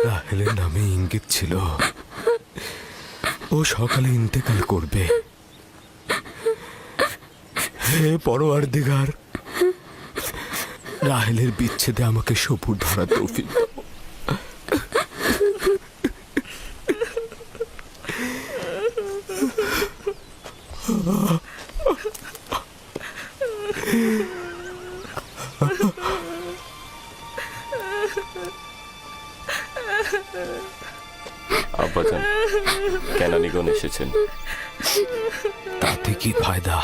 রাহেলের নামে ইঙ্গিত ছিল ও সকালে ইন্তেকাল করবে। হে পরওয়ারদিগার, রাহেলের বিচ্ছেদে আমাকে সবুর ধরা তৌফিক দাও। আব্বাজান, কেনানিগণ এসেছেন। তাতে কি ফায়দা?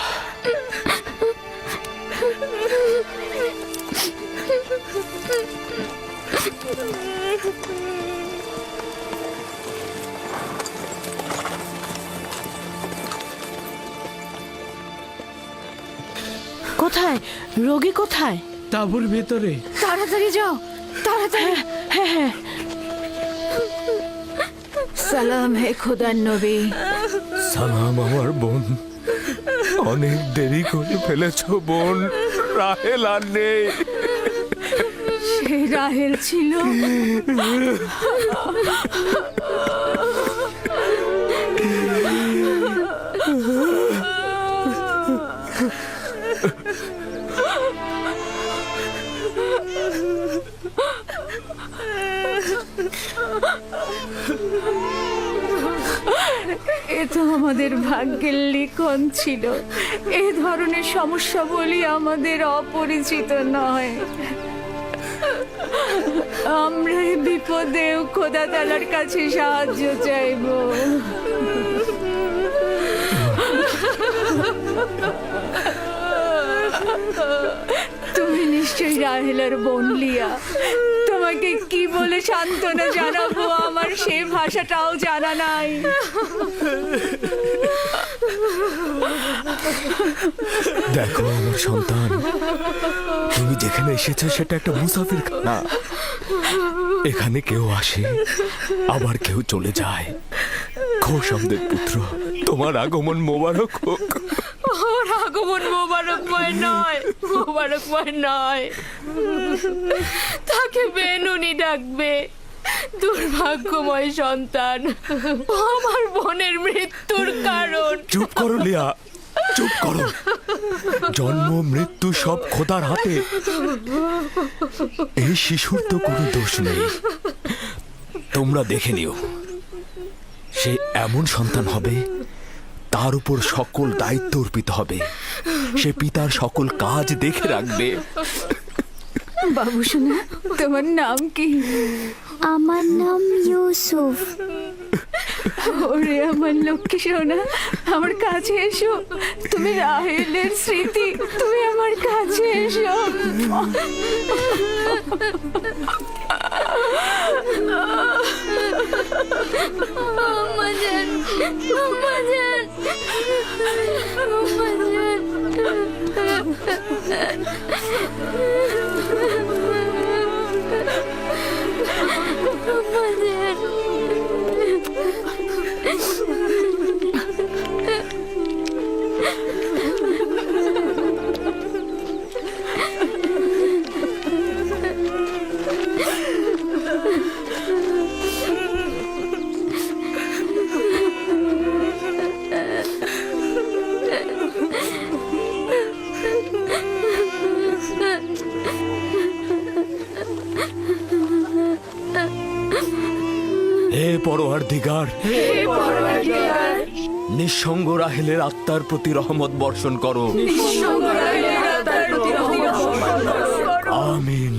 কোথায় রোগী? কোথায়? তাঁবুর ভেতরে। তাড়াতাড়ি যাও, তাড়াতাড়ি। হ্যাঁ হ্যাঁ। সালাম হে খোদার নবী। সালাম আমার বোন। অনেক দেরি করে ফেলেছ বোন, রাহেল আর নেই। সে রাহেল ছিল। এ তো আমাদের ভাগ্যের লিখন ছিল। এ ধরনের সমস্যা বলি আমাদের অপরিচিত নয়। আমরা এই বিপদেও খোদা তাআলার কাছে সাহায্য চাইব। তুমি নিশ্চয়ই রাহেলার বোন লিয়া। তোমাকে কি বলে সান্ত্বনা জানাবো, আমার সে ভাষাটাও জানা নাই। দেখো আমার সন্তান, তুমি যেখানে এসেছো সেটা একটা মুসাফির খানা। এখানে কেউ আসে আবার কেউ চলে যায়। খোশামদের পুত্র, তোমার আগমন মোবারক হোক। ওর আগমন মোবারকময় নয়, মোবারকময় নয়। তাকে বেনুনি ডাকবে। দুর্ভাগ্যময় সন্তান, আমার বোনের মৃত্যুর কারণ। চুপ করো লিয়া, চুপ করো। জন্ম মৃত্যু সব খোদার হাতে। এই শিশুর তো কোনো দোষ নেই। তোমরা দেখে নিও, সে এমন সন্তান হবে তার উপর সকল দায়িত্ব অর্পিত হবে। সে পিতার সকল কাজ দেখে রাখবে। বাবু শোনা, তোমার নাম কি? আমার নাম ইউসুফ। ওরে আমার লক্ষ্মী সোনা, আমার কাছে এসো। তুমি রাহেলের স্মৃতি, তুমি আমার কাছে এসো। আমাজান, আমাজান, আমাজান। হে পরওয়ারদিগার, নিঃসঙ্গ রাহেলের আত্মার প্রতি রহমত বর্ষণ করো। আমিন।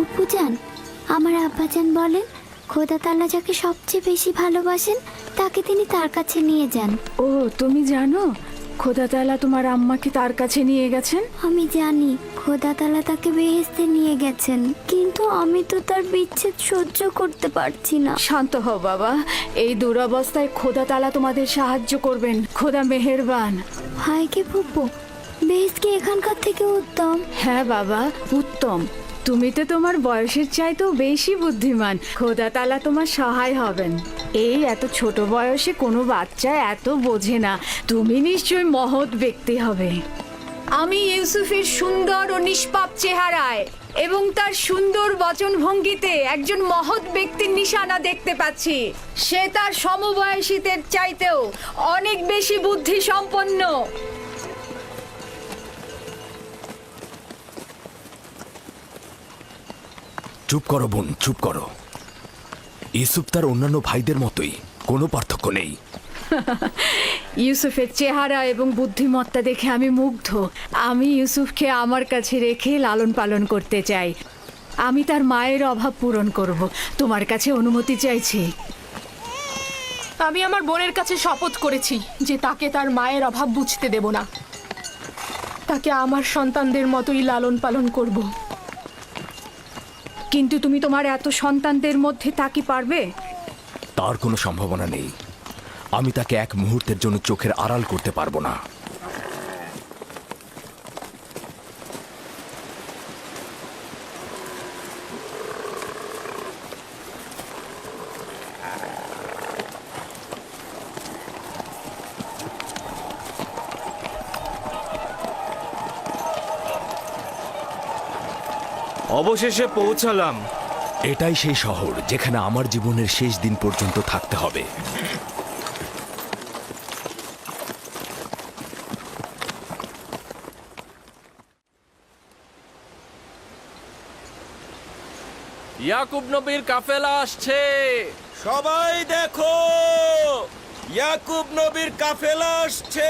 ফুপুজান, আমার আব্বাজান বলেন খোদা তাআলা যাকে সবচেয়ে বেশি ভালোবাসেন তাকে তিনি তার কাছে নিয়ে যান। ও, তুমি জানো খোদা তাআলা তোমার আম্মাকে তার কাছে নিয়ে গেছেন? আমি জানি খোদা তাআলা তাকে বেহেশতে নিয়ে গেছেন, কিন্তু আমি তো তার বিচ্ছেদ সহ্য করতে পারছি না। শান্ত হও বাবা, এই দুরবস্থায় খোদা তাআলা তোমাদের সাহায্য করবেন। খোদা মেহেরবান। হায় কে ফুপু, বেহেশত কি এখানকার থেকে উত্তম? হ্যাঁ বাবা, উত্তম। তুমি তো তোমার বয়সের চাইতেও বেশি বুদ্ধিমান। খোদা তাআলা তোমার সহায় হবেন। এই এত ছোট বয়সে কোনো বাচ্চা এত বোঝে না। তুমি নিশ্চয়ই মহৎ ব্যক্তি হবে। আমি ইউসুফের সুন্দর ও নিষ্পাপ চেহারায় এবং তার সুন্দর বচনভঙ্গিতে একজন মহৎ ব্যক্তির নিশানা দেখতে পাচ্ছি। সে তার সমবয়সীদের চাইতেও অনেক বেশি বুদ্ধি সম্পন্ন। চুপ করো বোন, চুপ করো। ইউসুফ তার অন্যান্য ভাইদের মতোই, কোনো পার্থক্য নেই। ইউসুফের চেহারা এবং বুদ্ধিমত্তা দেখে আমি মুগ্ধ। আমি ইউসুফকে আমার কাছে রেখে লালন পালন করতে চাই। আমি তার মায়ের অভাব পূরণ করব। তোমার কাছে অনুমতি চাইছি। আমি আমার বোনের কাছে শপথ করেছি যে তাকে তার মায়ের অভাব বুঝতে দেব না। তাকে আমার সন্তানদের মতোই লালন পালন করব। কিন্তু তুমি তোমার এত সন্তানদের মধ্যে তা কি পারবে? তার কোনো সম্ভাবনা নেই। আমি তাকে এক মুহূর্তের জন্য চোখের আড়াল করতে পারবো না। অবশেষে পৌঁছালাম। এটাই সেই শহর যেখানে আমার জীবনের শেষ দিন পর্যন্ত থাকতে হবে। ইয়াকুব নবীর কাফেলা আসছে। সবাই দেখো, ইয়াকুব নবীর কাফেলা আসছে।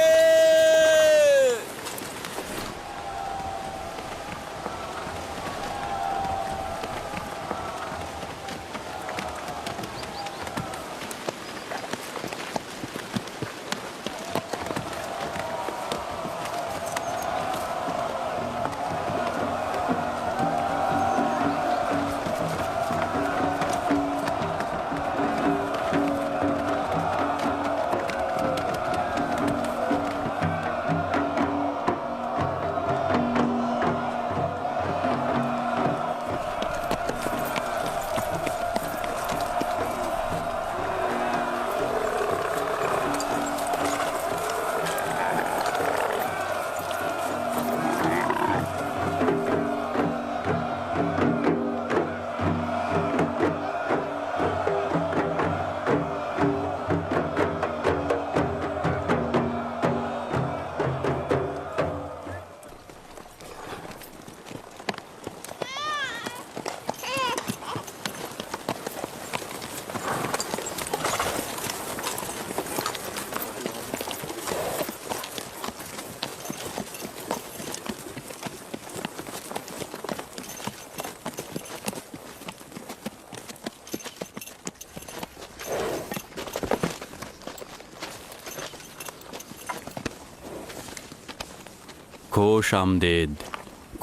খোশ আমদেদ।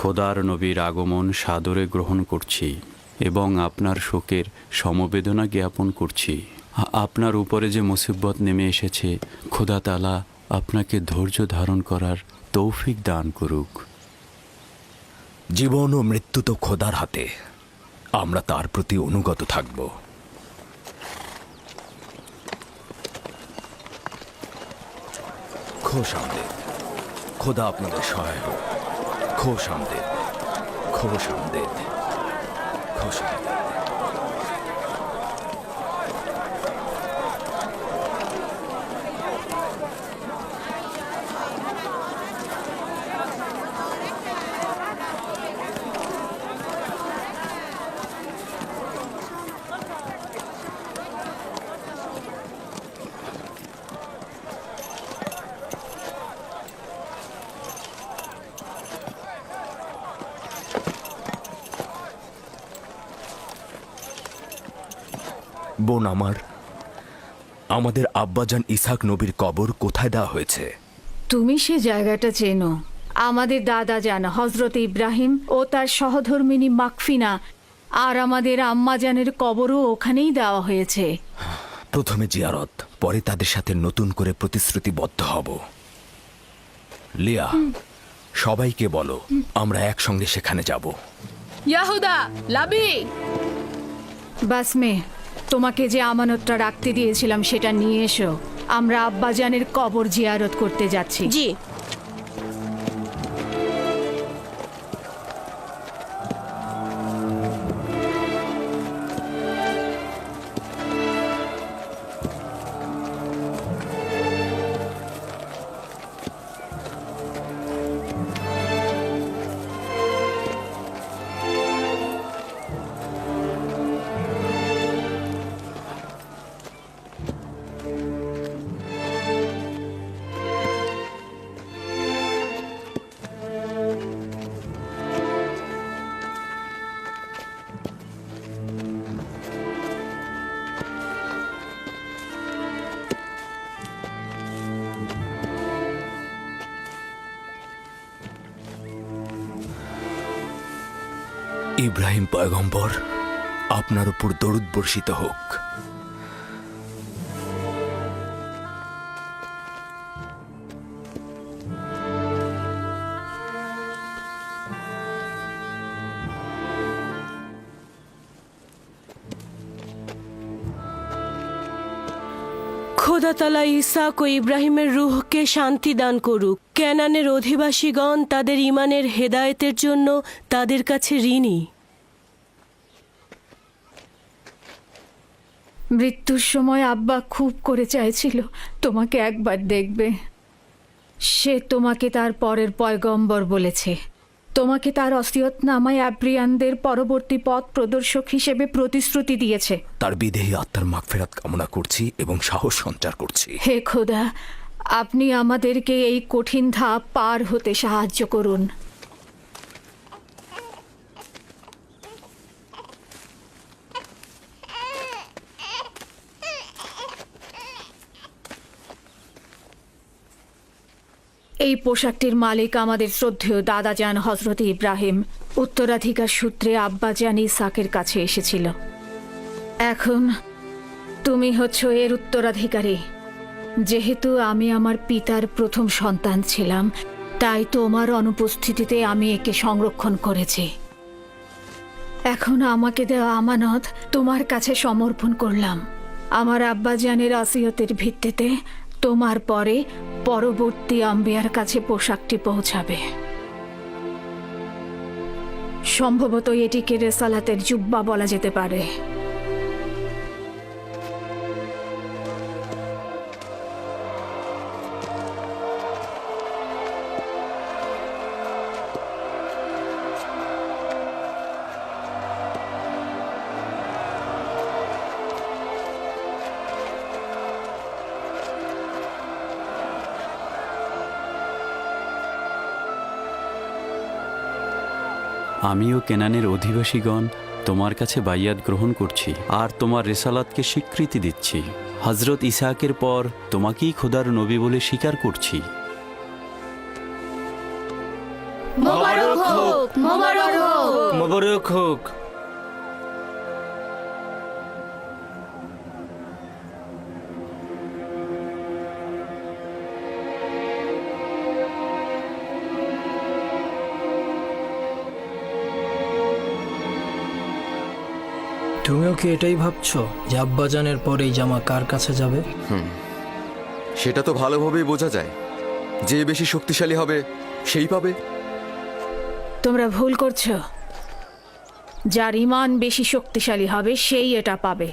খোদার নবীর আগমন সাদরে গ্রহণ করছি এবং আপনার শোকের সমবেদনা জ্ঞাপন করছি। আপনার উপরে যে মুসিবত নেমে এসেছে, খোদা তাআলা আপনাকে ধৈর্য ধারণ করার তৌফিক দান করুক। জীবন ও মৃত্যু তো খোদার হাতে, আমরা তার প্রতি অনুগত থাকব। খোশ আমদেদ। খোদা আপনাদের সহায় হোক। খোশ আমদেদ, খোশ আমদেদ, খোশ আমদেদ। বোন আমার, আমাদের আব্বাজান ইসাক নবীর কবর কোথায় দেওয়া হয়েছে? তুমি সে জায়গাটা চেনো। আমাদের দাদা জান হজরত ইব্রাহিম ও তার সহধর্মিনী মাকফিনা আর আমাদের আম্মাজানের কবরও ওখানেই দেওয়া হয়েছে। প্রথমে জিয়ারত, পরে তাদের সাথে নতুন করে প্রতিশ্রুতিবদ্ধ হব। লিয়া, সবাইকে বলো আমরা একসঙ্গে সেখানে যাব। ইয়াহুদা, লাবি, বাসমে, তোমাকে যে আমানতটা রাখতে দিয়েছিলাম সেটা নিয়ে এসো। আমরা আব্বাজানের কবর জিয়ারত করতে যাচ্ছি। জি। ইব্রাহিম পয়গম্বর, আপনার উপর দরুদ বর্ষিত হোক। খোদা তাআলা ইসাক ও ইব্রাহিমের রূহকে শান্তি দান করুক। কেনানের অধিবাসীগণ তাদের ঈমানের হেদায়েতের জন্য তাদের কাছে ঋণী। মৃত্যুর সময় আব্বা খুব করে চাইছিল তোমাকে একবার দেখবে। সে তোমাকে তার পরের পয়গম্বর বলেছে। তোমাকে তার ওসিয়তনামায় আব্রিয়ানদের পরবর্তী পথ প্রদর্শক হিসেবে প্রতিশ্রুতি দিয়েছে। তার বিদেহী আত্মার মাগফিরাত কামনা করছি এবং সাহস সঞ্চার করছি। হে খোদা, আপনি আমাদেরকে এই কঠিন ধাপ পার হতে সাহায্য করুন। এই পোশাকটির মালিক আমাদের শ্রদ্ধেয় দাদাজান হজরত ইব্রাহিম উত্তরাধিকার সূত্রে আব্বাজান ইসাকের কাছে এসেছিল। এখন তুমি হচ্ছ এর উত্তরাধিকারী। যেহেতু আমি আমার পিতার প্রথম সন্তান ছিলাম, তাই তোমার অনুপস্থিতিতে আমি একে সংরক্ষণ করেছি। এখন আমাকে দেওয়া আমানত তোমার কাছে সমর্পণ করলাম। আমার আব্বাজানের ওসিয়তের ভিত্তিতে তোমার পরে পরবর্তী আম্বিয়ার কাছে পোশাকটি পৌঁছাবে। সম্ভবত এটিকে রেসালাতের জুব্বা বলা যেতে পারে। আমিও কেনানের অধিবাসীগণ তোমার কাছে বাইয়াত গ্রহণ করছি আর তোমার রেসালাতকে স্বীকৃতি দিচ্ছি। হজরত ইসাকের পর তোমাকেই খোদার নবী বলে স্বীকার করছি। মোবারক হোক, মোবারক হোক। মোবারক হোক। তুমিও কি এটাই ভাবছো যে আব্বাজানের পর এই জামা কার কাছে যাবে? সেটা তো ভালোভাবেই বোঝা যায়। যে বেশি শক্তিশালী হবে সেই পাবে। তোমরা ভুল করছো। যার ঈমান বেশি শক্তিশালী হবে সেই এটা পাবে।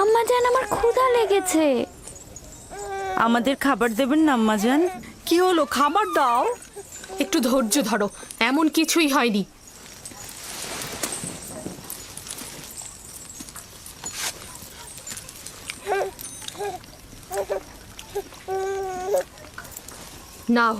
আম্মা জান, আমার ক্ষুধা লেগেছে। আমাদের খাবার দেবেন না আম্মাজান? কি হলো, খাবার দাও। একটু ধৈর্য ধরো, এমন কিছুই হয়নি। নাও।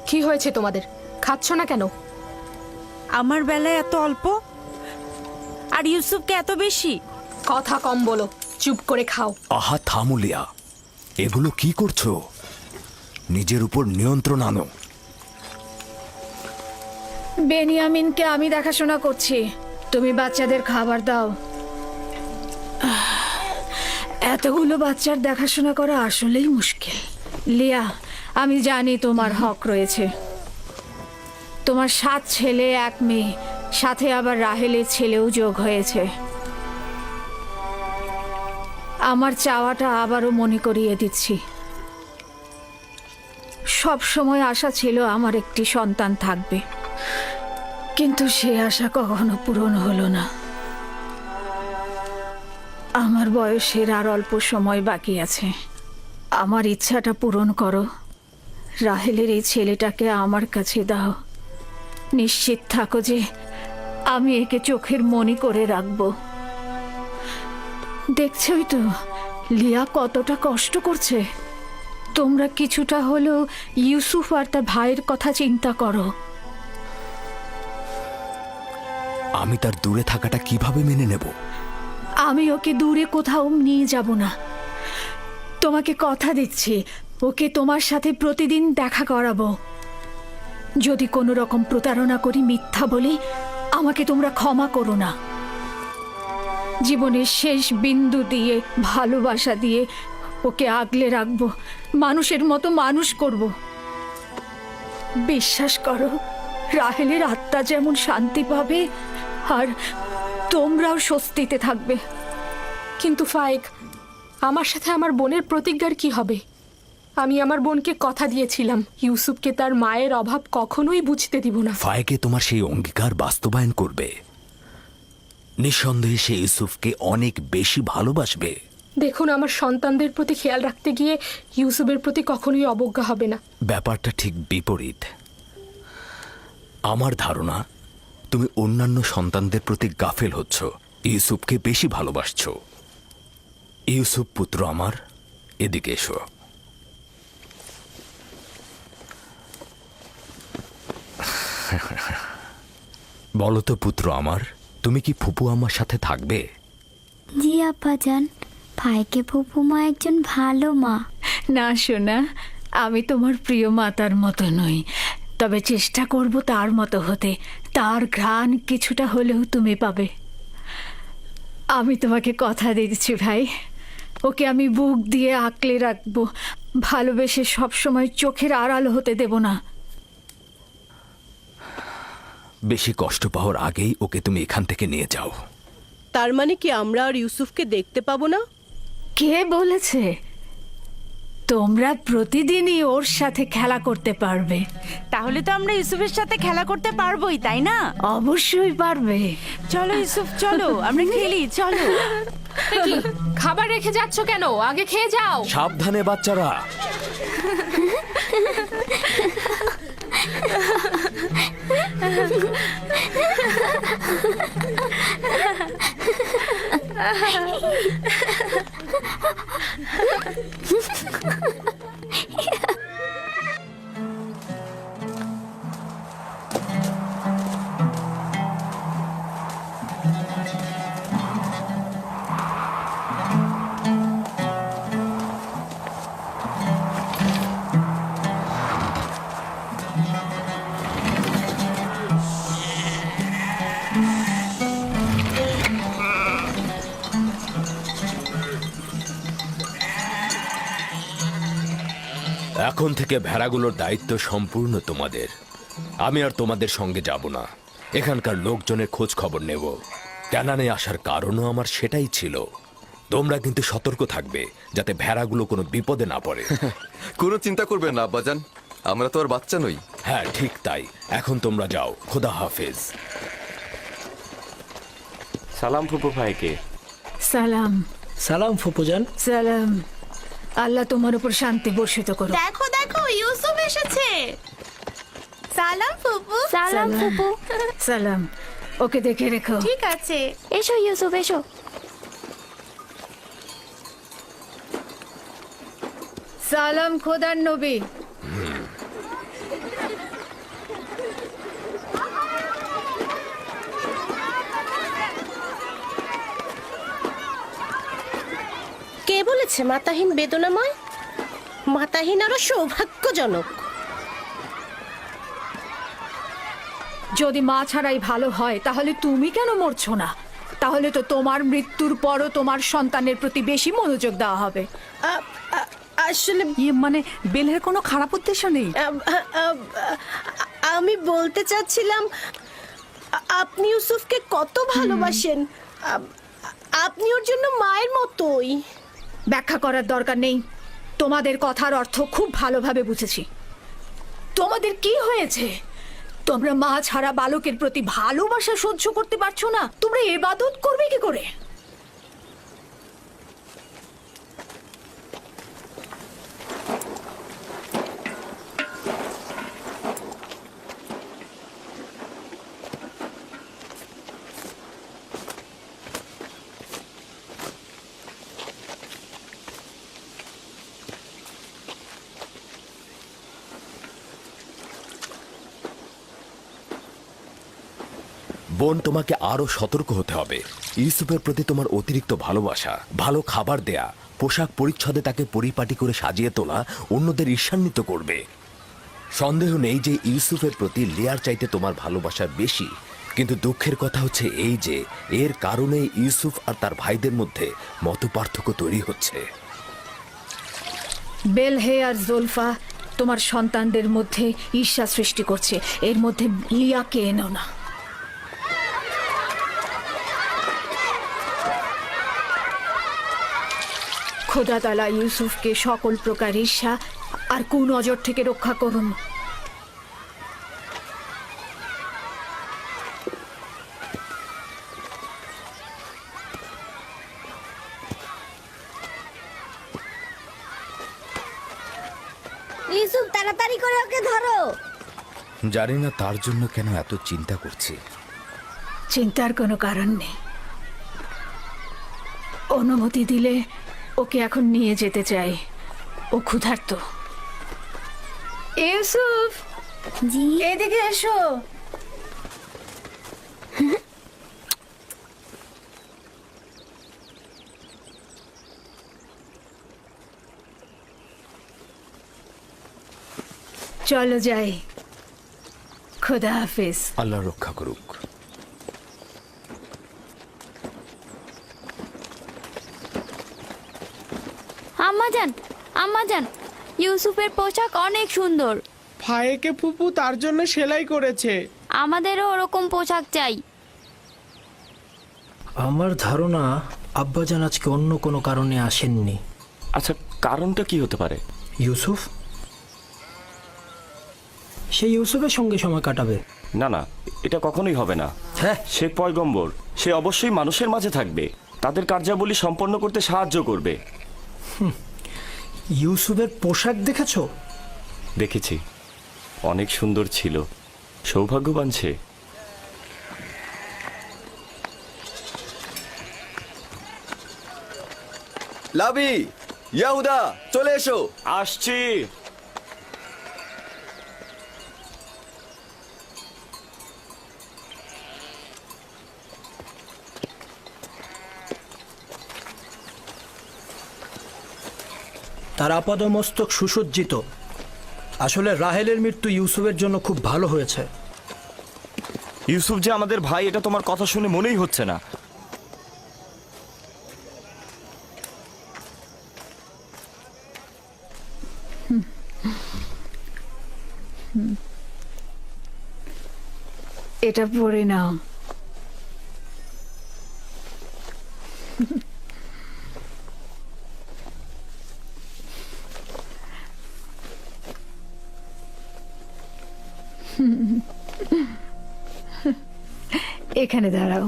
কি হয়েছে তোমাদের? খাচ্ছ না কেন? আমার বেলায় এত অল্প আর ইউসুফকে এত বেশি। কথা কম বলো, চুপ করে খাও। আহা থামো লিয়া, এগুলো কি করছো? নিজের উপর নিয়ন্ত্রণ আনো। বেনিয়ামিনকে আমি দেখাশোনা করছি, তুমি বাচ্চাদের খাবার দাও। এতগুলো বাচ্চার দেখাশোনা করা আসলেই মুশকিল। লিয়া, আমি জানি তোমার হক রয়েছে। তোমার 7 ছেলে 1 মেয়ে, সাথে আবার রাহেলের ছেলেও যোগ হয়েছে। আমার চাওয়াটা আবারও মনে করিয়ে দিচ্ছি। সব সময় আশা ছিল আমার একটি সন্তান থাকবে, কিন্তু সে আশা কখনো পূরণ হলো না। আমার বয়সের আর অল্প সময় বাকি আছে। আমার ইচ্ছাটা পূরণ করো। রাহেলের এই ছেলেটাকে আমার কাছে দাও। নিশ্চিত থাকো যে আমি একে চোখের মনি করে রাখবো। দেখছই তো লিয়া কতটা কষ্ট করছে। তোমরা কিছুটা হলেও ইউসুফ আর তার ভাইয়ের কথা চিন্তা করো। আমি তার দূরে থাকাটা কিভাবে মেনে নেব? আমি ওকে দূরে কোথাও নিয়ে যাব না। তোমাকে কথা দিচ্ছি, ওকে তোমার সাথে প্রতিদিন দেখা করাবো। যদি কোনো রকম প্রতারণা করি, মিথ্যা বলি, আমাকে তোমরা ক্ষমা করো না। জীবনের শেষ বিন্দু দিয়ে, ভালোবাসা দিয়ে ওকে আগলে রাখবো, মানুষের মতো মানুষ করব। বিশ্বাস করো, রাহেলের আত্মা যেমন শান্তি পাবে আর তোমরাও স্বস্তিতে থাকবে। কিন্তু ফায়েক, আমার সাথে আমার বোনের প্রতিজ্ঞার কি হবে? আমি আমার বোনকে কথা দিয়েছিলাম ইউসুফকে তার মায়ের অভাব কখনোই বুঝতে দিব না। ফায়েকে তোমার সেই অঙ্গীকার বাস্তবায়ন করবে। নিঃসন্দেহে সে ইউসুফকে অনেক বেশি ভালোবাসবে। দেখুন, আমার সন্তানদের প্রতি খেয়াল রাখতে গিয়ে ইউসুফের প্রতি কখনোই অবজ্ঞা হবে না। ব্যাপারটা ঠিক বিপরীত। আমার ধারণা তুমি অন্যান্য সন্তানদের প্রতি গাফেল হচ্ছ, ইউসুফকে বেশি ভালোবাসছো। ইউসুফ পুত্র আমার, এদিকে এসো। বলো তো পুত্র আমার, তুমি কি ফুপু আমার সাথে থাকবে? জি আব্বাজান, ভাইকে ফুপু মা একজন ভালো মা। না সোনা, আমি তোমার প্রিয় মাতার মতো নই, তবে চেষ্টা করব তার মতো হতে। তার ঘ্রাণ কিছুটা হলেও তুমি পাবে। আমি তোমাকে কথা দিচ্ছি ভাই, ওকে আমি বুক দিয়ে আঁকলে রাখবো, ভালোবেসে সবসময় চোখের আড়াল হতে দেব না। বেশি কষ্ট পাওয়ার আগেই ওকে তুমি এখান থেকে নিয়ে যাও। তার মানে কি আমরা আর ইউসুফকে দেখতে পাবো না? কে বলেছে? তোমরা প্রতিদিনই ওর সাথে খেলা করতে পারবে। তাহলে তো আমরা ইউসুফের সাথে খেলা করতে পারবোই, তাই না? অবশ্যই পারবে। চলো ইউসুফ, চলো আমরা খেলি, চলো। এ কি, খাবার রেখে যাচ্ছ কেন? আগে খেয়ে যাও। সাবধানে বাচ্চারা। এখন থেকে ভেড়াগুলোর দায়িত্ব সম্পূর্ণ তোমাদের। আমি আর তোমাদের সঙ্গে যাব না, এখানকার লোকজনের খোঁজ খবর নেব। ক্যানানে আসার কারণও আমার সেটাই ছিল। তোমরা কিন্তু সতর্ক থাকবে যাতে ভেড়াগুলো কোনো বিপদে না পড়ে। কোনো চিন্তা করবেন না আব্বাজান, আমরা তো আর বাচ্চা নই। হ্যাঁ ঠিক তাই। এখন তোমরা যাও, খোদা হাফেজ। সালাম ফুপু ভাইকে। সালাম। সালাম ফুপুজান। সালাম। আল্লাহ তোমার উপর শান্তি বর্ষিত করো। দেখো দেখো, ইউসুফ এসেছে। সালাম ফুপু। সালাম ফুপু। সালাম। ওকে দেখে রেখো। ঠিক আছে। এসো ইউসুফ, এসো। সালাম খোদার নবী। কে বলেছে মাতাহীন বেদনাময়? মাতাহীন আরো সৌভাগ্যজনক। যদি মা ছাড়াই ভালো হয় তাহলে তুমি কেন মরছো না? তাহলে তো তোমার মৃত্যুর পরও তোমার সন্তানের প্রতি বেশি মনোযোগ দেওয়া হবে। আসলে মানে বেলের কোনো খারাপ উদ্দেশ্য নেই। আমি বলতে চাচ্ছিলাম, আপনি ইউসুফকে কত ভালোবাসেন। আপনি ওর জন্য মায়ের মতোই। ব্যাখ্যা করার দরকার নেই। তোমাদের কথার অর্থ খুব ভালোভাবে বুঝেছি। তোমাদের কি হয়েছে? তোমরা মা ছাড়া বালকের প্রতি ভালোবাসা সহ্য করতে পারছো না? তোমরা ইবাদত করবে কি করে? বোন, তোমাকে আরো সতর্ক হতে হবে। ইউসুফের প্রতি তোমার অতিরিক্ত ভালোবাসা, ভালো খাবার দেয়া, পোশাক পরিচ্ছদে তাকে পরিপাটি করে সাজিয়ে তোলা অন্যদের ঈর্ষান্বিত করবে। সন্দেহ নেই যে ইউসুফের প্রতি লিয়ার চাইতে তোমার ভালোবাসা বেশি। কিন্তু দুঃখের কথা হচ্ছে এই যে এর কারণে ইউসুফ আর তার ভাইদের মধ্যে মতপার্থক্য তৈরি হচ্ছে। বেলহে আর জোলফা তোমার সন্তানদের মধ্যে ঈর্ষা সৃষ্টি করছে। এর মধ্যে লিয়াকে এনো না। খোদা তাআলা ইউসুফকে সকল প্রকার ঈর্ষা আর কুনজর থেকে রক্ষা করুন। ইউসুফ, তাড়াতাড়ি করে ওকে ধরো। জানি না তার জন্য কেন এত চিন্তা করছি। চিন্তার কোনো কারণ নেই। অনুমতি দিলে ওকে এখন নিয়ে যেতে চাই। ও ক্ষুধার্ত। ইউসুফ, জি। এদিকে এসো। চলো যাই। খোদা হাফেজ। আল্লাহ রক্ষা করুক। আম্মাজান, আম্মাজান, ইউসুফের পোশাক অনেক সুন্দর। ভাইকে ফুপু তার জন্য সেলাই করেছে। আমাদেরও ওরকম পোশাক চাই। আমার ধারণা আব্বাজান আজকে অন্য কোনো কারণে আসেননি। আচ্ছা, কারণটা কি হতে পারে? ইউসুফ? সে ইউসুফের সঙ্গে সময় কাটাবে। না না, এটা কখনোই হবে না। হ্যাঁ, সে পয়গম্বর, সে অবশ্যই মানুষের মাঝে থাকবে, তাদের কার্যাবলী সম্পন্ন করতে সাহায্য করবে। ইউসুফের পোশাক দেখেছো? দেখেছি, অনেক সুন্দর ছিল। সৌভাগ্যবান সে। লাবি, ইয়াহুদা, চলে এসো। আসছি। তার আপাদমস্তক সুসজ্জিত। আসলে রাহেলের মৃত্যু ইউসুফের জন্য খুব ভালো হয়েছে। ইউসুফ যে আমাদের ভাই, এটা তোমার কথা শুনে মনেই হচ্ছে না। এটা পড়ে নাও। এখানে দাঁড়াও।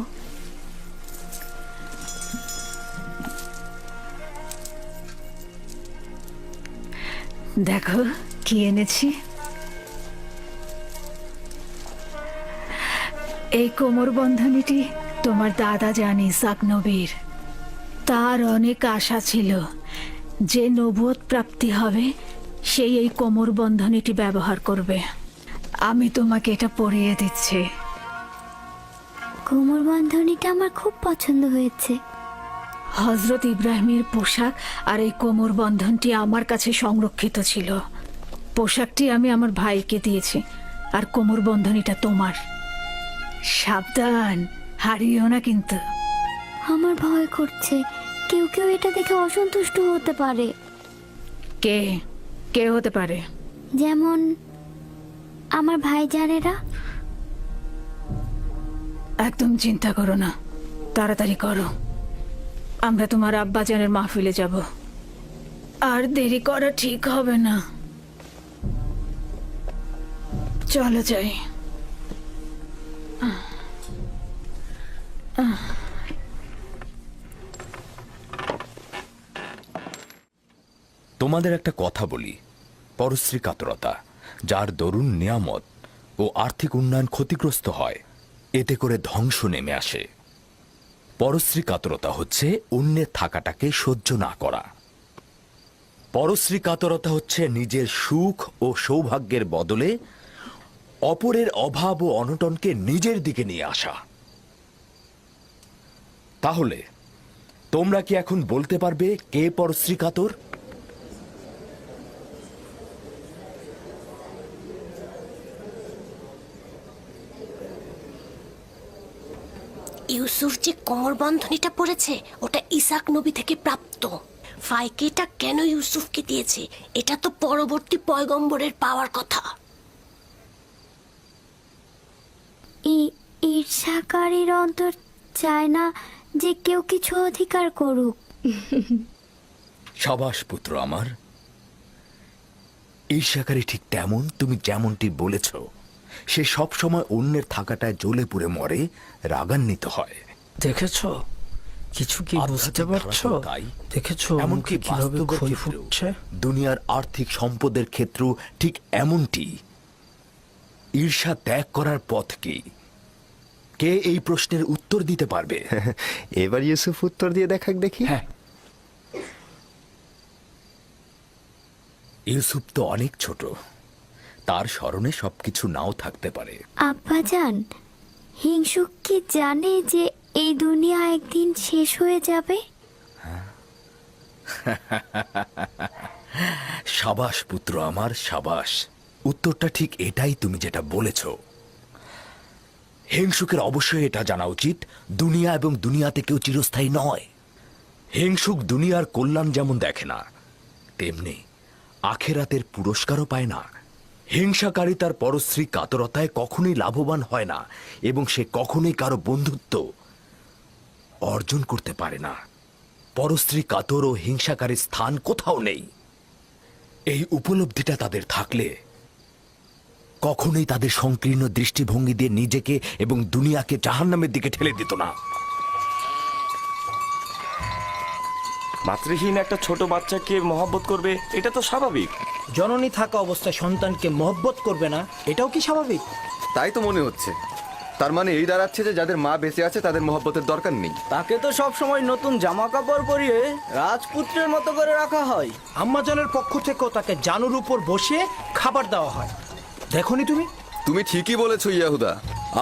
দেখো কি এনেছি। এই কোমর বন্ধনীটি তোমার দাদা জান ইসাক নবীর। তার অনেক আশা ছিল যে নবুয়ত প্রাপ্তি হবে সেই এই কোমর বন্ধনীটি ব্যবহার করবে। আমি তোমাকে এটা পরিয়ে দিচ্ছি। কোমর বন্ধনীটা আমার খুব পছন্দ হয়েছে। হজরত ইব্রাহিমের পোশাক আর এই কোমর বন্ধনটি আমার কাছে সংরক্ষিত ছিল। পোশাকটি আমি আমার ভাইকে দিয়েছি, আর কোমর বন্ধনীটা তোমার। সাবধান, হারিও না কিন্তু। আমার ভয় করছে, কেউ কেউ এটা দেখে অসন্তুষ্ট হতে পারে। কে কে হতে পারে? যেমন আমার ভাইজানেরা। একদম চিন্তা করো না, তাড়াতাড়ি করো। আমরা তোমার আব্বাজানের মাহফিলে যাব, আর দেরি করা ঠিক হবে না। চলো যাই। তোমাদের একটা কথা বলি, পরশ্রী কাতরতা, যার দরুন নিয়ামত ও আর্থিক উন্নয়ন ক্ষতিগ্রস্ত হয়, এতে করে ধ্বংস নেমে আসে। পরশ্রী কাতরতা হচ্ছে অন্যের থাকাটাকে সহ্য না করা। পরশ্রী কাতরতা হচ্ছে নিজের সুখ ও সৌভাগ্যের বদলে অপরের অভাব ও অনটনকে নিজের দিকে নিয়ে আসা। তাহলে তোমরা কি এখন বলতে পারবে কে পরশ্রী কাতর? ইউসুফ যে কোমর বন্ধনীটা পড়েছে ওটা ইসাক নবী থেকে প্রাপ্ত। ফাইকে এটা কেন ইউসুফকে দিয়েছে? এটা তো পরবর্তী পয়গম্বরের পাওয়ার কথা। ঈর্ষাকারীর অন্তর চায় না যে কেউ কিছু অধিকার করুক। সাবাস পুত্র আমার। ঈর্ষাকারী ঠিক তেমন, তুমি যেমনটি বলেছ, সে সব সময় অন্যের থাকাটায় জ্বলে পুড়ে মরে, রাগান্বিত হয়। দেখেছো কিছু কি বুঝতে পারছো? দেখেছো এমনকি কিভাবে বাস্তবের ক্ষয় ক্ষেত্রেও, ফুটছে? দুনিয়ার আর্থিক সম্পদের ক্ষেত্রেও ঠিক এমনটি। ঈর্ষা ত্যাগ করার পথ কি? কে এই প্রশ্নের উত্তর দিতে পারবে? এবার ইউসুফ উত্তর দিয়ে দেখাক দেখি। হ্যাঁ, ইউসুফ তো অনেক ছোট, তার স্মরণে সবকিছু নাও থাকতে পারে। আব্বাজান, হিংসুক কি জানে যে এই দুনিয়া একদিন শেষ হয়ে যাবে? সাবাস পুত্র আমার, সাবাস। উত্তরটা ঠিক এটাই, তুমি যেটা বলেছ। হিংসুকের অবশ্যই এটা জানা উচিত, দুনিয়া এবং দুনিয়াতে কেউ চিরস্থায়ী নয়। হিংসুক দুনিয়ার কল্যাণ যেমন দেখে না, তেমনি আখেরাতের পুরস্কারও পায় না। হিংসাকারী তার পরশ্রী কাতরতায় কখনোই লাভবান হয় না, এবং সে কখনোই কারো বন্ধুত্ব অর্জন করতে পারে না। পরশ্রী কাতর ও হিংসাকারীর স্থান কোথাও নেই। এই উপলব্ধিটা তাদের থাকলে কখনোই তাদের সংকীর্ণ দৃষ্টিভঙ্গি দিয়ে নিজেকে এবং দুনিয়াকে জাহান্নামের দিকে ঠেলে দিত না। মাতৃহীন একটা ছোট বাচ্চাকে মহব্বত করবে, এটা তো স্বাভাবিক। জননী থাকা অবস্থায় সন্তানকে মহব্বত করবে না, এটাও কি স্বাভাবিক? তাই তো মনে হচ্ছে। তার মানে এই দাঁড়াচ্ছে যে যাদের মা বেঁচে আছে তাদের মহব্বতের দরকার নেই। তাকে তো সব সময় নতুন জামা কাপড় পরিয়ে রাজপুত্রের মতো করে রাখা হয়। আম্মাজানের পক্ষ থেকেও তাকে জানুর উপর বসিয়ে খাবার দেওয়া হয়। দেখোনি তুমি? তুমি ঠিকই বলেছো ইয়াহুদা।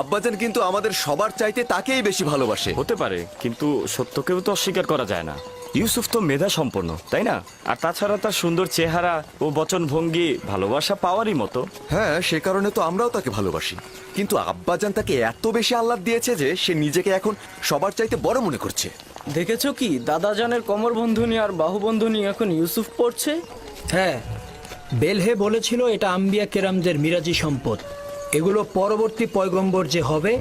আব্বাজান কিন্তু আমাদের সবার চাইতে তাকেই বেশি ভালোবাসে। হতে পারে, কিন্তু সত্যকেও তো অস্বীকার করা যায় না। ইউসুফ তো মেধা সম্পন্ন, তাই না? আর তাছাড়া তার সুন্দর চেহারা ও বচনভঙ্গি ভালোবাসা পাওয়ারই মতো। হ্যাঁ, সে কারণে তো আমরাও তাকে ভালোবাসি। কিন্তু আব্বাজান তাকে এত বেশি আহ্লাদ দিয়েছে যে সে নিজেকে এখন সবার চাইতে বড় মনে করছে। দেখেছো কি দাদাজানের কোমর বন্ধনী আর বাহু বন্ধনী এখন ইউসুফ পড়ছে? হ্যাঁ, বেলহে বলেছিল এটা আম্বিয়া কেরামদের মিরাজি সম্পদ। এগুলো পরবর্তী পয়গম্বর যে হবে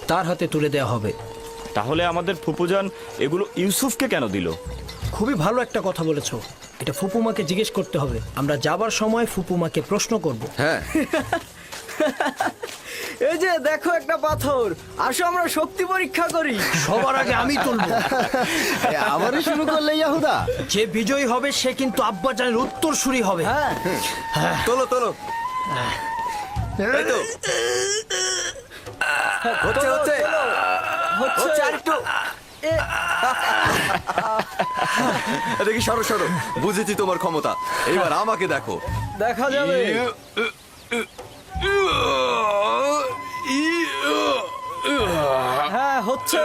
তার হাতে তুলে দেওয়া হবে। তাহলে আমাদের ফুপুজান এগুলো ইউসুফকে কেন দিল? খুবই ভালো একটা কথা বলেছো। এটা ফুপুমাকে জিজ্ঞেস করতে হবে। আমরা যাবার সময় ফুপুমাকে প্রশ্ন করব। হ্যাঁ, এই যে দেখো একটা পাথর, আসো আমরা শক্তি পরীক্ষা করি। সবার আগে আমি তুলব। আবারও শুরু করলে ইয়াহুদা। যে বিজয়ী হবে সে কিন্তু আব্বাজানের উত্তরসূরি হবে। হ্যাঁ, তোলো তোলো। এই তো। হচ্ছে হচ্ছে হচ্ছে আরেকটু। দেখি, সরো সরো। বুঝেছি তোমার ক্ষমতা, এবার আমাকে দেখো। দেখা যাবে। হ্যাঁ, হচ্ছে।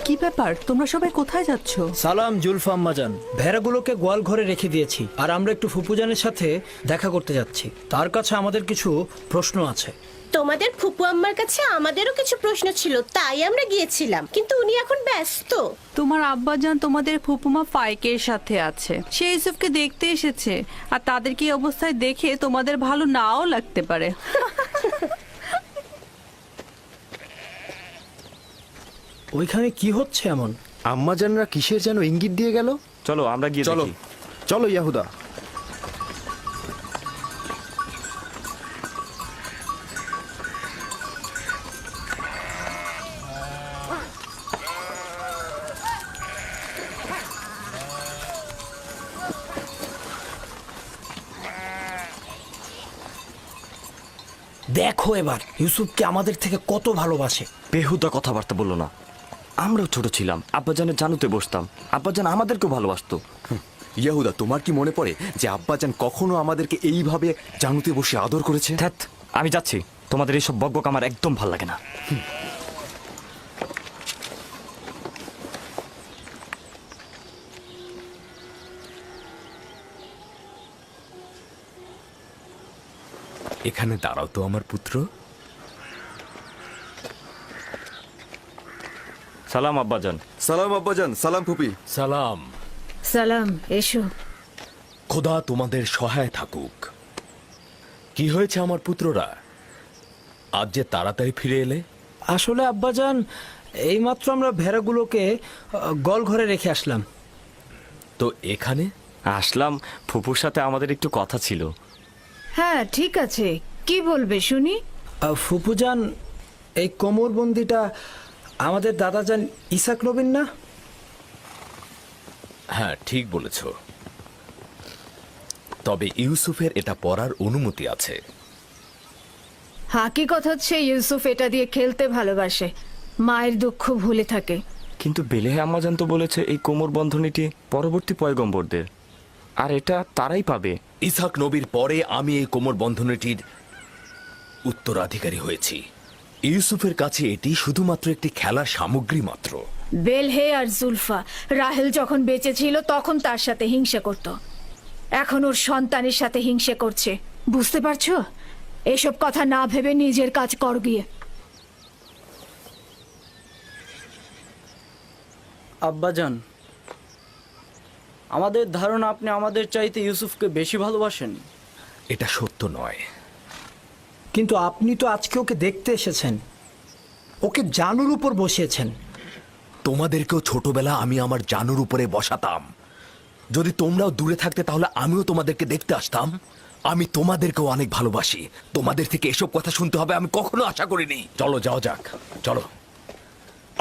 কি ব্যাপার, তোমরা সবাই কোথায় যাচ্ছ? সালাম জুলফা আম্মাজান। ভেড়াগুলোকে গোয়াল ঘরে রেখে দিয়েছি, আর আমরা একটু ফুপুজানের সাথে দেখা করতে যাচ্ছি। তার কাছে আমাদের কিছু প্রশ্ন আছে। তোমাদের ফুপু আম্মার কাছে আমাদেরও কিছু প্রশ্ন ছিল, তাই আমরা গিয়েছিলাম, কিন্তু উনি এখন ব্যস্ত। তোমার আব্বাজান তোমাদের ফুপুমা ফাইকের সাথে আছে। সে ইউসুফকে দেখতে এসেছে, আর তাদেরকে এই অবস্থায় দেখে তোমাদের ভালো নাও লাগতে পারে। ওইখানে কি হচ্ছে এমন? আম্মাজানরা কিসের যেন ইঙ্গিত দিয়ে গেল। চলো আমরা গিয়ে চলো। দেখি। চলো ইয়াহুদা। দেখো এবার ইউসুফকে আমাদের থেকে কত ভালোবাসে। বেহুদা কথাবার্তা বললো না। আমরাও ছোট ছিলাম, আব্বাজানের জানুতে বসতাম, আব্বাজান আমাদেরকেও ভালোবাসতো। ইয়াহুদা, তোমার কি মনে পড়ে যে আব্বাজান কখনো আমাদেরকে এইভাবে জানুতে বসে আদর করেছে? ধ্যাৎ, আমি যাচ্ছি। তোমাদের এইসব বকবক আমার একদম ভাল লাগে না। এখানে দাঁড়াও তো আমার পুত্র। সালাম আব্বাজান। সালাম আব্বাজান। সালাম ফুপি। সালাম। সালাম, এসো। খোদা তোমাদের সহায় থাকুক। কি হয়েছে আমার পুত্ররা, আজ যে তাড়াতাড়ি ফিরে এলে? আসলে আব্বাজান, এইমাত্র আমরা ভেড়াগুলোকে গোয়াল ঘরে রেখে আসলাম। তো এখানে আসলাম, ফুপুর সাথে আমাদের একটু কথা ছিল। হ্যাঁ, ঠিক আছে, কি বলবে শুনি। ফুপুজান, এই কোমরবন্দিটা আমাদের দাদাজান ইসাক নবীন না? হ্যাঁ, ঠিক বলেছ। তবে ইউসুফের এটা পরার অনুমতি আছে। হাকিকত হচ্ছে ইউসুফ এটা দিয়ে খেলতে ভালোবাসে, মায়ের দুঃখ ভুলে থাকে। কিন্তু বেলেহে আম্মাজান তো বলেছে এই কোমর বন্ধনীটি পরবর্তী পয়গম্বরদের, আর এটা তারাই পাবে। ইসাক নবীর পরে আমি এই কোমর বন্ধনীটির উত্তরাধিকারী হয়েছি। ইউসুফের কাছে এটি শুধুমাত্র একটি খেলার সামগ্রী মাত্র। বেলহে আর জুলফা রাহেল যখন বেঁচে ছিল তখন তার সাথে হিংসা করত, এখন ওর সন্তানের সাথে হিংসা করছে। বুঝতে পারছো? এসব কথা না ভেবে নিজের কাজ কর গিয়ে। আব্বাজান, আমাদের ধারণা আপনি আমাদের চাইতে ইউসুফকে বেশি ভালোবাসেন। এটা সত্য নয়। কিন্তু আপনি তো আজকে ওকে দেখতে এসেছেন, ওকে জানুর উপর বসিয়েছেন। তোমাদেরকেও ছোটবেলা আমি আমার জানুর উপরে বসাতাম। যদি তোমরাও দূরে থাকতে তাহলে আমিও তোমাদেরকে দেখতে আসতাম। আমি তোমাদেরকেও অনেক ভালোবাসি। তোমাদের থেকে এসব কথা শুনতে হবে আমি কখনো আশা করিনি। চলো যাও যাক, চলো।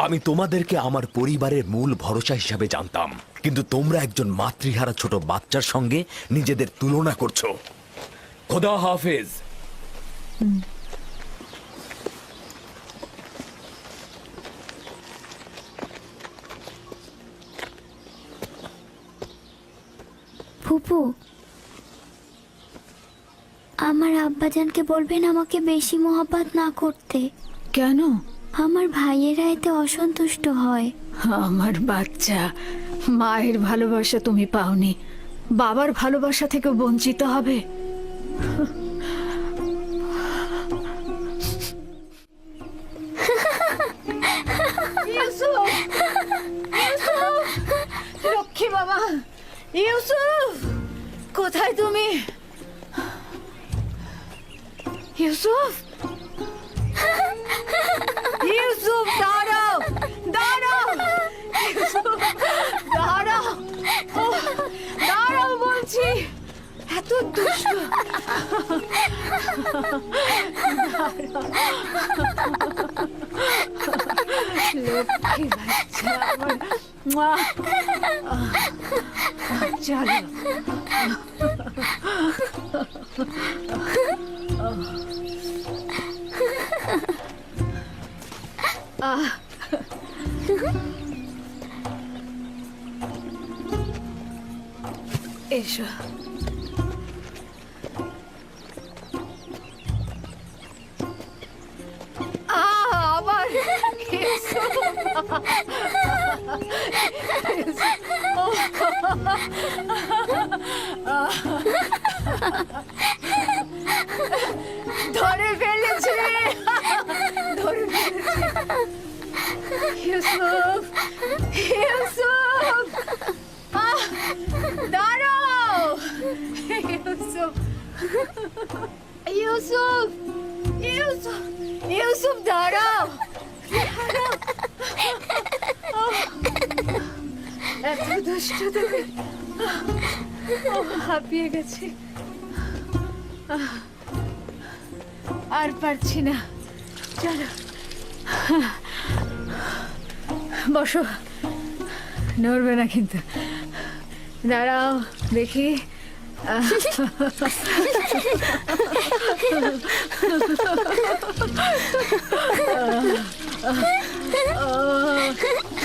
আমি তোমাদেরকে আমার পরিবারের মূল ভরসা হিসাবে জানতাম, কিন্তু তোমরা একজন মাতৃহারা ছোট বাচ্চার সঙ্গে নিজেদের তুলনা করছো। খোদা হাফেজ। ফুপু, আমার আব্বাজানকে বলবেন আমাকে বেশি মহব্বত না করতে। কেন? আমার ভাইয়েরা এতে অসন্তুষ্ট হয়। আমার বাচ্চা, মায়ের ভালোবাসা তুমি পাওনি, বাবার ভালোবাসা থেকে বঞ্চিত হবে। লক্ষ্মী বাবা, ইউসুফ কোথায় তুমি? ইউসুফ, ইউসুফ দাঁড়াও, দাঁড়াও, ইউসুফ দাঁড়াও, দাঁড়াও বলছি। এত দুষ্ট। লক্ষ্মী বাচ্চা আমার। চলো। এসো। আবার ধরে ফেলেছে, ধরে ফেলেছে। ইউসুফ, ইউসুফ দাঁড়াও, ইউসুফ, ইউসুফ, ইউসুফ, ইউসুফ দাঁড়াও, এত দুষ্ট তুমি। হাঁপিয়ে গেছি, আর পারছি না। চলো বসো, নড়বে না কিন্তু। দাঁড়াও দেখি।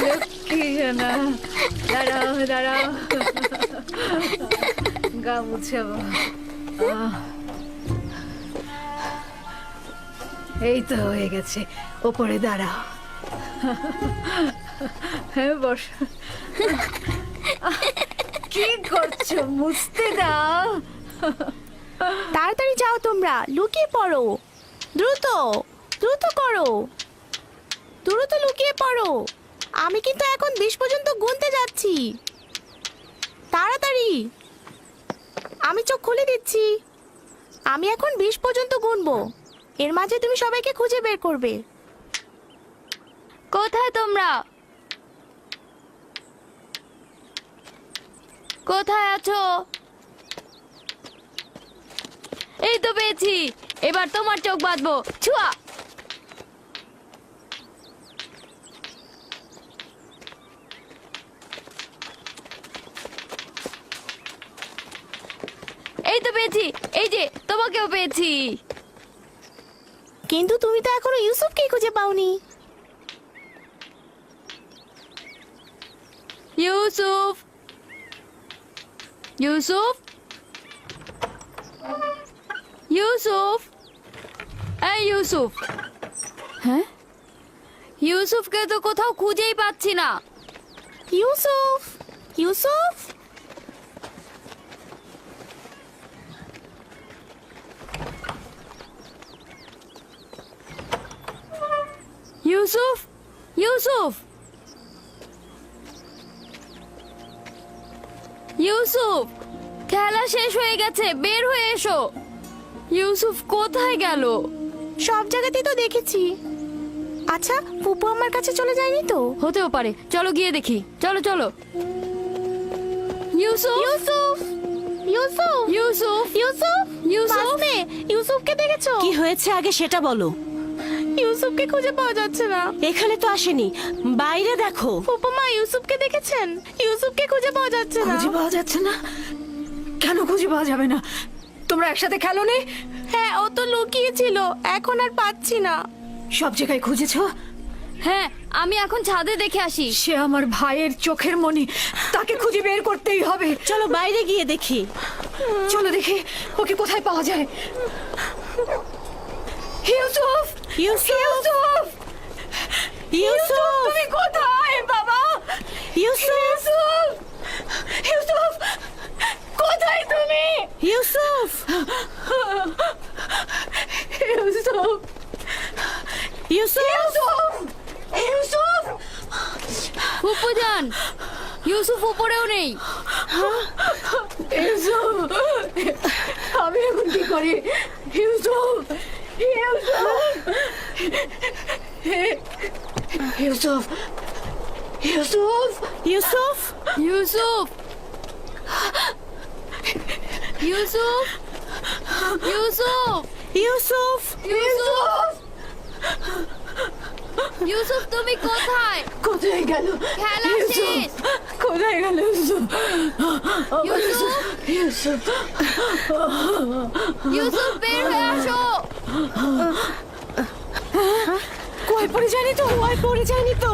লক্ষ্মী জানা, দাঁড়াও দাঁড়াও, গা মুছাবো। এই তো হয়ে গেছে, ওপরে দাঁড়াও। হ্যাঁ বস। কি করছো? মুছতে দাও। তাড়াতাড়ি যাও, তোমরা লুকিয়ে পড়ো, দ্রুত দ্রুত করো, দ্রুত লুকিয়ে পড়ো। আমি কিন্তু এখন 20 পর্যন্ত গুনতে যাচ্ছি। তাড়াতাড়ি, আমি চোখ খুলে দিচ্ছি। আমি এখন 20 পর্যন্ত গুনবো, এর মাঝে তুমি সবাইকে খুঁজে বের করবে। কোথায় তোমরা? কোথায় আছো? এই তো পেয়েছি, এবার তোমার চোখ বাঁধবো। ছুয়া। এই তো পেয়েছি, এই যে তোমাকেও পেয়েছি। কিন্তু তুমি তো এখনো ইউসুফকে খুঁজে পাওনি। ইউসুফ, ইউসুফ, ইউসুফ, এই ইউসুফ। হ্যাঁ, ইউসুফকে তো কোথাও খুঁজেই পাচ্ছি না। ইউসুফ, ইউসুফ, ইউসুফ, ইউসুফ, ইউসুফ, খেলা শেষ হয়ে গেছে, বের হয়ে এসো। ইউসুফ কোথায় গেল? সব জায়গাতেই তো দেখেছি। আচ্ছা, ফুপু আমার কাছে চলে যায়নি তো? হতেও পারে, চলো গিয়ে দেখি। চলো চলো। ইউসুফ, ইউসুফ, ইউসুফ, ইউসুফ, ইউসুফ, ইউসুফ, ইউসুফকে দেখেছো? কি হয়েছে আগে সেটা বলো। ইউসুফকে খুঁজে পাওয়া যাচ্ছে না। এখানে তো আসেনি, বাইরে দেখো। ফুপু মা ইউসুফকে দেখেছেন? ইউসুফকে খুঁজে পাওয়া যাচ্ছে না। খুঁজে পাওয়া যাচ্ছে না? কেন খুঁজে পাওয়া যাবে না? তোমরা একসাথে খেলো নি? হ্যাঁ, ও তো লুকিয়েছিল, এখন আর পাচ্ছি না। সব জায়গায় খুঁজেছো? হ্যাঁ, আমি এখন ছাদে দেখে আসি। সে আমার ভাইয়ের চোখের মনি, তাকে খুঁজে বের করতেই হবে। চলো বাইরে গিয়ে দেখি। চলো দেখি ওকে কোথায় পাওয়া যায়। ইউসুফ, ইউসুফ, ইউসুফ, ইউসুফ, তুমি কোথায় বাবা? ইউসুফ, ইউসুফ, কোথায় তুমি? ইউসুফ, ইউসুফ, ইউসুফ, ইউসুফ, ফুপু যান, ইউসুফ উপরেও নেই। ইউসুফ, আমি এখন কি করি? ইউসুফ, ইউসুফ, ইউসুফ, ইউসুফ, ইউসুফ, ইউসুফ, ইউসুফ, ইউসুফ, ইউসুফ, ইউসুফ, তুমি কোথায়? কোথায় গেল? খেলা শেষ। কোথায় গেল ইউসুফ? ইউসুফ, ইউসুফ, ইউসুফ, বের হয়ে আসো। কই পড়ে যায়নি তো? পড়ে যায়নি তো?